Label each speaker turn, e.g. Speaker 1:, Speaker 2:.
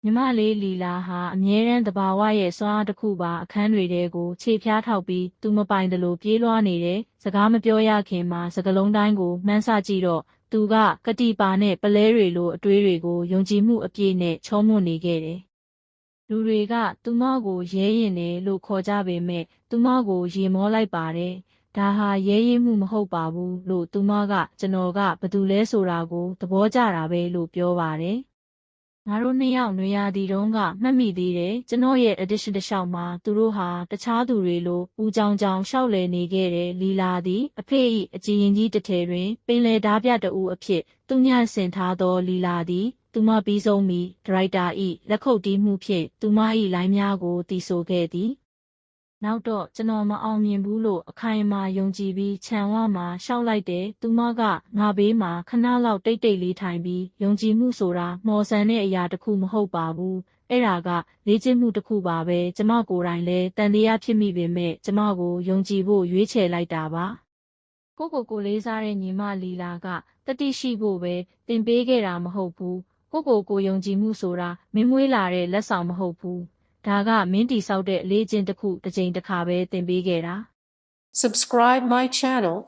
Speaker 1: မြမလေးလီလာဟာအမြဲတမ်းသဘာဝရဲ့စွမ်းအားတစ်ခုပါအခန်းတွေထဲကိုခြေဖျားထောက်ပြီးသူမပိုင်သလိုပြေးလွှားနေတယ်စကားမပြောရခင်မှာစကလုံးတိုင်းကိုမှန်းဆကြည့်တော့သူကကတိပါနဲ့ပလဲတွေလိုအတွေးတွေကိုယုံကြည်မှုအပြည့်နဲ့ချောမွတ်နေခဲ့တယ်လူတွေကသူမကိုရဲရင်တယ်လို့ခေါ်ကြပေမဲ့သူမကိုရေမောလိုက်ပါတယ်ဒါဟာရဲရင့်မှုမဟုတ်ပါဘူးလို့သူမကကျွန်တော်ကဘသူလဲဆိုတာကိုသဘောကျတာပဲလို့ပြောပါတယ်ငါတို့နှစ်ယောက်နွေရာသီတုန်းကမှတ်မိသေးတယ်ကျွန်တော်ရဲ့ addiction တစ်လျှောက်မှာသူတို့ဟာတခြားသူတွေလိုဦးကြောင်ကြောင်ရှောက်လည်နေခဲ့တယ်လီလာသည်အဖေ၏အကြည်ရင်ကြီးတစ်ထည်တွင်ပင်လယ်ဓားပြတအူအဖြစ်သူညံ့ဆင်ထားသောလီလာသည်သူမပြီးဆုံးမီဒရိုက်တာ၏လက်ခုပ်တီးမှုဖြင့်သူမ၏လိုင်းများကိုတီးဆိုခဲ့သည်နောက်တော့ကျွန်တော်မအောင်မြင်ဘူးလို့အခိုင်အမာယုံကြည်ပြီးခြံဝမှာရှောက်လိုက်တယ်သူမကငါဘေးမှာခဏလောက်တိတ်တိတ်လေးထိုင်ပြီးယုံကြည်မှုဆိုတာမော်ဆန်တဲ့အရာတစ်ခုမဟုတ်ပါဘူးအဲ့ဒါကလေ့ကျင့်မှုတစ်ခုပါပဲကျမကိုယ်တိုင်လည်းတန်တရားဖြစ်မိပေမဲ့ကျမကိုယုံကြည်ဖို့ရွေးချယ်လိုက်တာပါကိုလေးစားတဲ့ညီမလီလာကတတိရှိဖို့ပဲသင်ပေးခဲ့တာမဟုတ်ဘူးကိုယုံကြည်မှုဆိုတာမင်းမွေးလာတဲ့လက်ဆောင်မဟုတ်ဘူးဒါကမင်းတီဆောက်တဲ့အလေးအကျင့်တစ်ခုတစ်ကြိမ်တစ်ခါပဲသင်ပေးခဲ့တာ
Speaker 2: Subscribe my channel